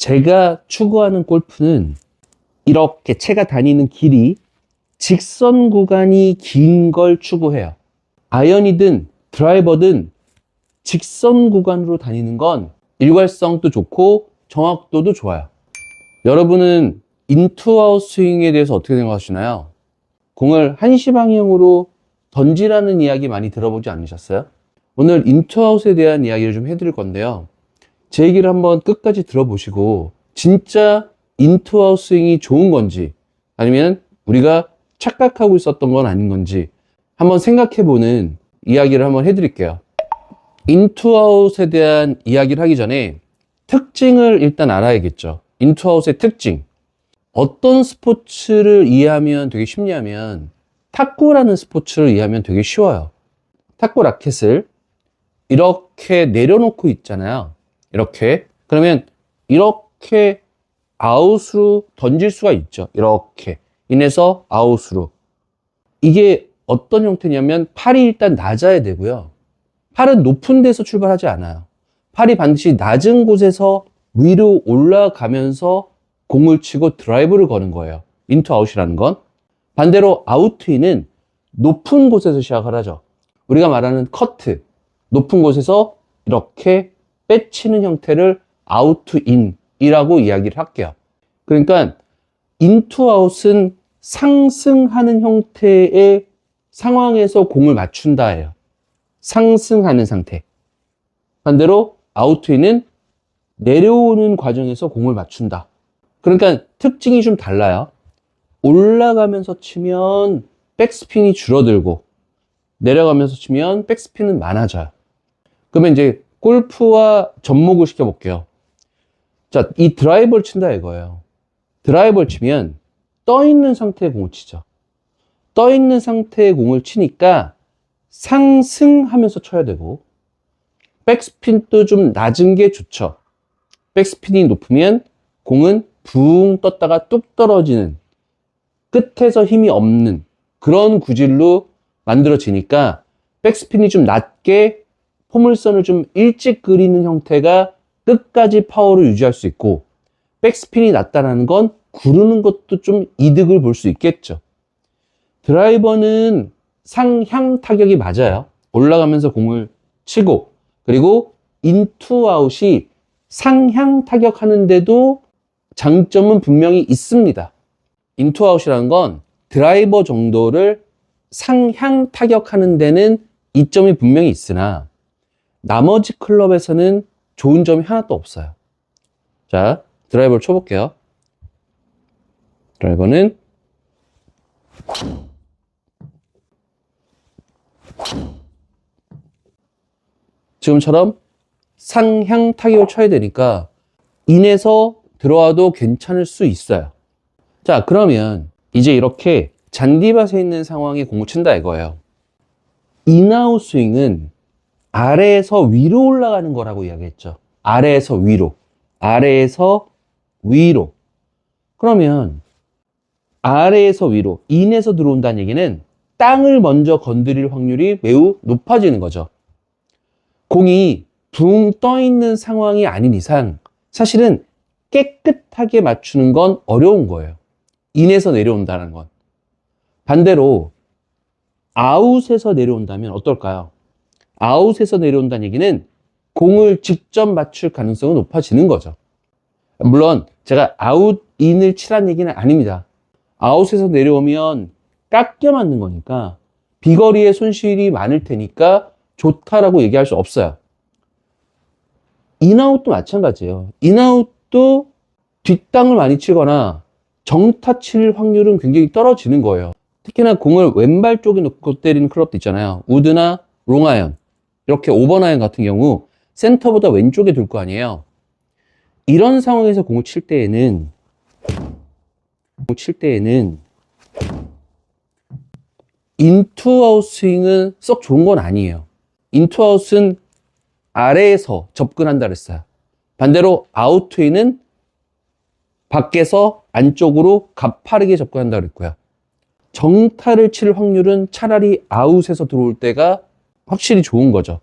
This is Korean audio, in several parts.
제가 추구하는 골프는 이렇게 채가 다니는 길이 직선 구간이 긴 걸 추구해요. 아이언이든 드라이버든 직선 구간으로 다니는 건 일괄성도 좋고 정확도도 좋아요. 여러분은 인투아웃 스윙에 대해서 어떻게 생각하시나요? 공을 한시 방향으로 던지라는 이야기 많이 들어보지 않으셨어요? 오늘 인투아웃에 대한 이야기를 좀 해드릴 건데요. 제 얘기를 한번 끝까지 들어보시고 진짜 인투아웃 스윙이 좋은 건지 아니면 우리가 착각하고 있었던 건 아닌 건지 한번 생각해보는 이야기를 한번 해드릴게요. 인투아웃에 대한 이야기를 하기 전에 특징을 일단 알아야겠죠. 인투아웃의 특징. 어떤 스포츠를 이해하면 되게 쉽냐면 탁구라는 스포츠를 이해하면 되게 쉬워요. 탁구 라켓을 이렇게 내려놓고 있잖아요. 이렇게. 그러면 이렇게 아웃으로 던질 수가 있죠. 이렇게. 인해서 아웃으로. 이게 어떤 형태냐면 팔이 일단 낮아야 되고요. 팔은 높은 데서 출발하지 않아요. 팔이 반드시 낮은 곳에서 위로 올라가면서 공을 치고 드라이브를 거는 거예요. 인투아웃이라는 건. 반대로 아웃트인은 높은 곳에서 시작을 하죠. 우리가 말하는 커트. 높은 곳에서 이렇게 빼치는 형태를 아웃트인이라고 이야기를 할게요. 그러니까 인투아웃은 상승하는 형태의 상황에서 공을 맞춘다예요. 상승하는 상태. 반대로 아웃트인은 내려오는 과정에서 공을 맞춘다. 그러니까 특징이 좀 달라요. 올라가면서 치면 백스핀이 줄어들고 내려가면서 치면 백스핀은 많아져요. 그러면 이제 골프와 접목을 시켜볼게요. 자, 이 드라이버를 친다 이거예요. 드라이버를 치면 떠있는 상태의 공을 치죠. 떠있는 상태의 공을 치니까 상승하면서 쳐야 되고 백스핀도 좀 낮은 게 좋죠. 백스핀이 높으면 공은 붕 떴다가 뚝 떨어지는 끝에서 힘이 없는 그런 구질로 만들어지니까 백스핀이 좀 낮게 포물선을 좀 일찍 그리는 형태가 끝까지 파워를 유지할 수 있고 백스핀이 낮다는 건 구르는 것도 좀 이득을 볼 수 있겠죠. 드라이버는 상향 타격이 맞아요. 올라가면서 공을 치고 그리고 인투아웃이 상향 타격하는데도 장점은 분명히 있습니다. 인투아웃이라는 건 드라이버 정도를 상향 타격하는 데는 이점이 분명히 있으나 나머지 클럽에서는 좋은 점이 하나도 없어요. 자, 드라이버를 쳐볼게요. 드라이버는 지금처럼 상향 타격을 쳐야 되니까 인에서 들어와도 괜찮을 수 있어요. 자, 그러면 이제 이렇게 잔디밭에 있는 상황에 공을 친다 이거예요. 인아웃 스윙은 아래에서 위로 올라가는 거라고 이야기했죠. 아래에서 위로. 아래에서 위로. 그러면 아래에서 위로, 인에서 들어온다는 얘기는 땅을 먼저 건드릴 확률이 매우 높아지는 거죠. 공이 붕 떠 있는 상황이 아닌 이상 사실은 깨끗하게 맞추는 건 어려운 거예요. 인에서 내려온다는 건. 반대로 아웃에서 내려온다면 어떨까요? 아웃에서 내려온다는 얘기는 공을 직접 맞출 가능성은 높아지는 거죠. 물론 제가 아웃인을 치라는 얘기는 아닙니다. 아웃에서 내려오면 깎여 맞는 거니까 비거리의 손실이 많을 테니까 좋다라고 얘기할 수 없어요. 인아웃도 마찬가지예요. 인아웃도 뒷땅을 많이 치거나 정타 칠 확률은 굉장히 떨어지는 거예요. 특히나 공을 왼발 쪽에 놓고 때리는 클럽도 있잖아요. 우드나 롱아이언, 이렇게 5번 아이언 같은 경우 센터보다 왼쪽에 둘 거 아니에요. 이런 상황에서 공을 칠 때에는 인투아웃 스윙은 썩 좋은 건 아니에요. 인투아웃은 아래에서 접근한다 그랬어요. 반대로 아웃트윈은 밖에서 안쪽으로 가파르게 접근한다 그랬고요. 정타를 칠 확률은 차라리 아웃에서 들어올 때가 확실히 좋은 거죠.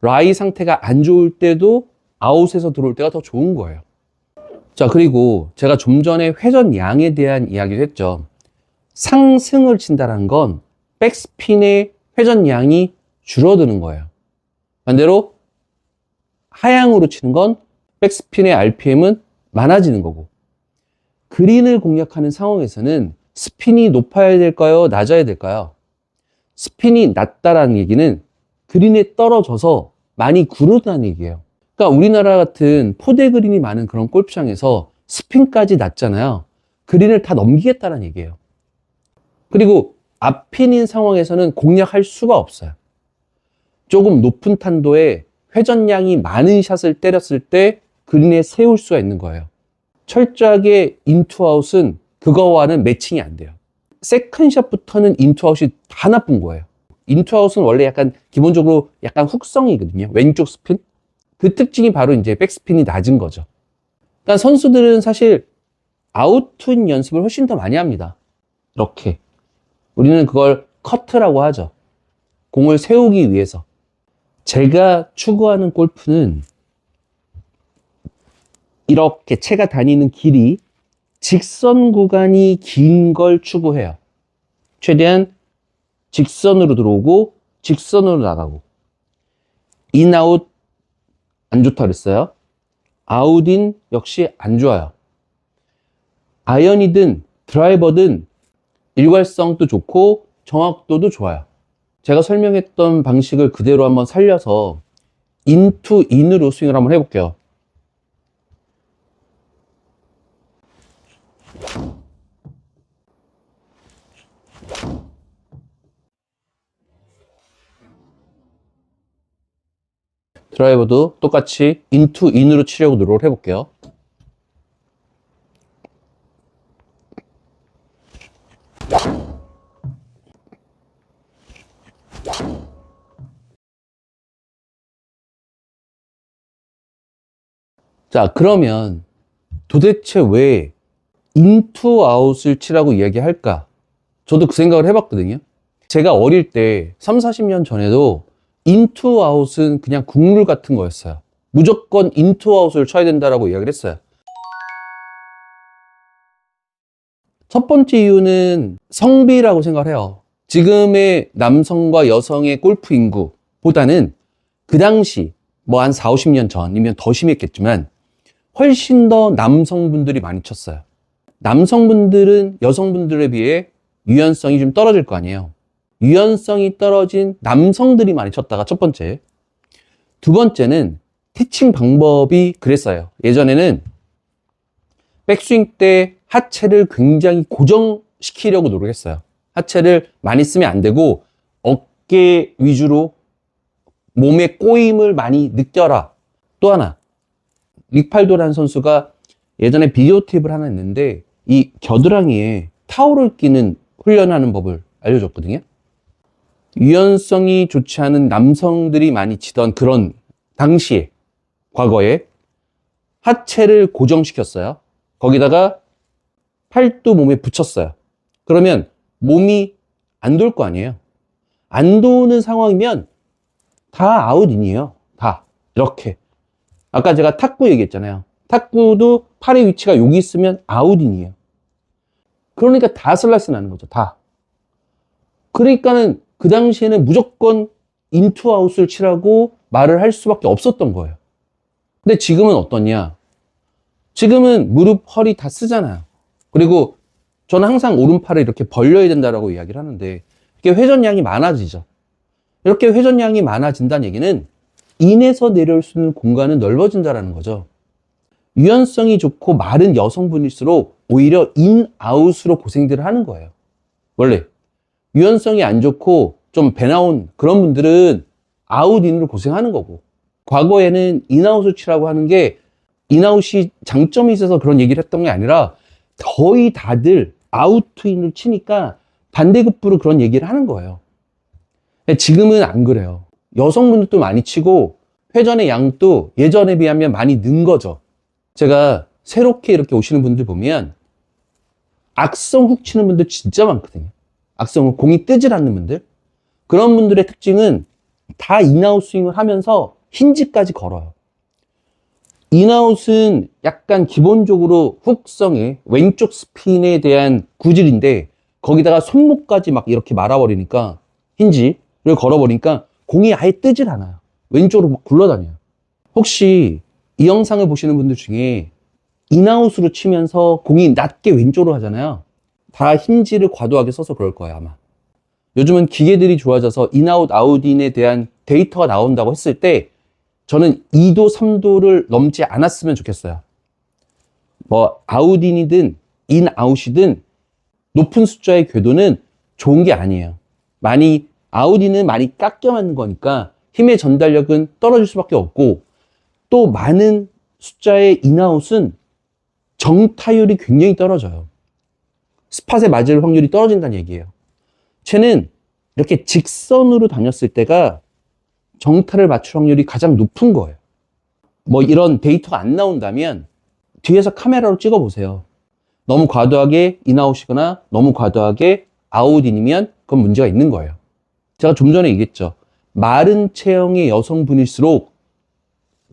라이 상태가 안 좋을 때도 아웃에서 들어올 때가 더 좋은 거예요. 자, 그리고 제가 좀 전에 회전량에 대한 이야기를 했죠. 상승을 친다는 건 백스핀의 회전량이 줄어드는 거예요. 반대로 하향으로 치는 건 백스핀의 RPM은 많아지는 거고, 그린을 공략하는 상황에서는 스핀이 높아야 될까요? 낮아야 될까요? 스핀이 낮다라는 얘기는 그린에 떨어져서 많이 구르다는 얘기예요. 그러니까 우리나라 같은 포대 그린이 많은 그런 골프장에서 스핀까지 낮잖아요. 그린을 다 넘기겠다는 얘기예요. 그리고 앞핀인 상황에서는 공략할 수가 없어요. 조금 높은 탄도에 회전량이 많은 샷을 때렸을 때 그린에 세울 수가 있는 거예요. 철저하게 인투아웃은 그거와는 매칭이 안 돼요. 세컨샷부터는 인투아웃이 다 나쁜 거예요. 인투아웃은 원래 약간 기본적으로 약간 훅성이거든요. 왼쪽 스핀. 그 특징이 바로 이제 백스핀이 낮은 거죠. 그러니까 선수들은 사실 아웃투인 연습을 훨씬 더 많이 합니다. 이렇게. 우리는 그걸 커트라고 하죠. 공을 세우기 위해서. 제가 추구하는 골프는 이렇게 채가 다니는 길이 직선 구간이 긴 걸 추구해요. 최대한 직선으로 들어오고 직선으로 나가고, 인아웃 안 좋다 그랬어요. 아웃인 역시 안 좋아요. 아이언이든 드라이버든 일괄성도 좋고 정확도도 좋아요. 제가 설명했던 방식을 그대로 한번 살려서 인투 인으로 스윙을 한번 해볼게요. 드라이버도 똑같이 인투 인으로 치려고 노력을 해볼게요. 자, 그러면 도대체 왜 인투 아웃을 치라고 이야기할까? 저도 그 생각을 해봤거든요. 제가 어릴 때 3, 40년 전에도 인투 아웃은 그냥 국룰 같은 거였어요. 무조건 인투 아웃을 쳐야 된다라고 이야기를 했어요. 첫 번째 이유는 성비라고 생각을 해요. 지금의 남성과 여성의 골프 인구보다는 그 당시 뭐 한 4, 50년 전이면 더 심했겠지만 훨씬 더 남성분들이 많이 쳤어요. 남성분들은 여성분들에 비해 유연성이 좀 떨어질 거 아니에요. 유연성이 떨어진 남성들이 많이 쳤다가 첫 번째. 두 번째는 티칭 방법이 그랬어요. 예전에는 백스윙 때 하체를 굉장히 고정시키려고 노력했어요. 하체를 많이 쓰면 안 되고 어깨 위주로 몸의 꼬임을 많이 느껴라. 또 하나, 릭팔도라는 선수가 예전에 비디오 팁을 하나 했는데 이 겨드랑이에 타올을 끼는 훈련하는 법을 알려줬거든요. 유연성이 좋지 않은 남성들이 많이 치던 그런 당시에, 과거에 하체를 고정시켰어요. 거기다가 팔도 몸에 붙였어요. 그러면 몸이 안 돌 거 아니에요. 안 도는 상황이면 다 아웃인이에요. 다 이렇게. 아까 제가 탁구 얘기했잖아요. 탁구도 팔의 위치가 여기 있으면 아웃인이에요. 그러니까 다 슬라이스 나는 거죠. 다. 그러니까는 그 당시에는 무조건 인투 아웃을 치라고 말을 할 수밖에 없었던 거예요. 근데 지금은 어떠냐? 지금은 무릎, 허리 다 쓰잖아요. 그리고 저는 항상 오른팔을 이렇게 벌려야 된다라고 이야기를 하는데 이렇게 회전량이 많아지죠. 이렇게 회전량이 많아진다는 얘기는 인에서 내려올 수 있는 공간은 넓어진다는 거죠. 유연성이 좋고 마른 여성분일수록 오히려 인, 아웃으로 고생들을 하는 거예요. 원래 유연성이 안 좋고 좀 배 나온 그런 분들은 아웃, 인으로 고생하는 거고, 과거에는 인아웃을 치라고 하는 게 인아웃이 장점이 있어서 그런 얘기를 했던 게 아니라 거의 다들 아웃 투 인을 치니까 반대급부로 그런 얘기를 하는 거예요. 지금은 안 그래요. 여성분들도 많이 치고 회전의 양도 예전에 비하면 많이 는 거죠. 제가 새롭게 이렇게 오시는 분들 보면 악성 훅 치는 분들 진짜 많거든요. 악성 훅, 공이 뜨질 않는 분들. 그런 분들의 특징은 다 인아웃 스윙을 하면서 힌지까지 걸어요. 인아웃은 약간 기본적으로 훅성의 왼쪽 스핀에 대한 구질인데 거기다가 손목까지 막 이렇게 말아버리니까 힌지를 걸어버리니까 공이 아예 뜨질 않아요. 왼쪽으로 막 굴러다녀요. 혹시 이 영상을 보시는 분들 중에 인아웃으로 치면서 공이 낮게 왼쪽으로 하잖아요. 다 힌지를 과도하게 써서 그럴 거예요, 아마. 요즘은 기계들이 좋아져서 인아웃, 아웃인에 대한 데이터가 나온다고 했을 때 저는 2도, 3도를 넘지 않았으면 좋겠어요. 뭐 아웃인이든 인아웃이든 높은 숫자의 궤도는 좋은 게 아니에요. 아웃인은 많이 깎여 맞는 거니까 힘의 전달력은 떨어질 수밖에 없고 또 많은 숫자의 인아웃은 정타율이 굉장히 떨어져요. 스팟에 맞을 확률이 떨어진다는 얘기예요. 쟤는 이렇게 직선으로 다녔을 때가 정타를 맞출 확률이 가장 높은 거예요. 뭐 이런 데이터가 안 나온다면 뒤에서 카메라로 찍어 보세요. 너무 과도하게 인아웃이거나 너무 과도하게 아웃인이면 그건 문제가 있는 거예요. 제가 좀 전에 얘기했죠. 마른 체형의 여성분일수록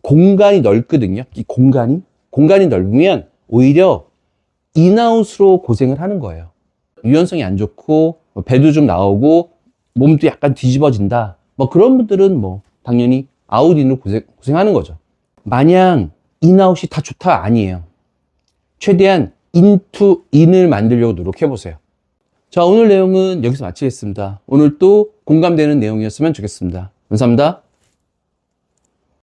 공간이 넓거든요. 이 공간이 넓으면 오히려 인아웃으로 고생을 하는 거예요. 유연성이 안 좋고 배도 좀 나오고 몸도 약간 뒤집어진다. 뭐 그런 분들은 뭐 당연히 아웃인으로 고생하는 거죠. 마냥 인아웃이 다 좋다 아니에요. 최대한 인을 만들려고 노력해 보세요. 자, 오늘 내용은 여기서 마치겠습니다. 오늘 또 공감되는 내용이었으면 좋겠습니다. 감사합니다.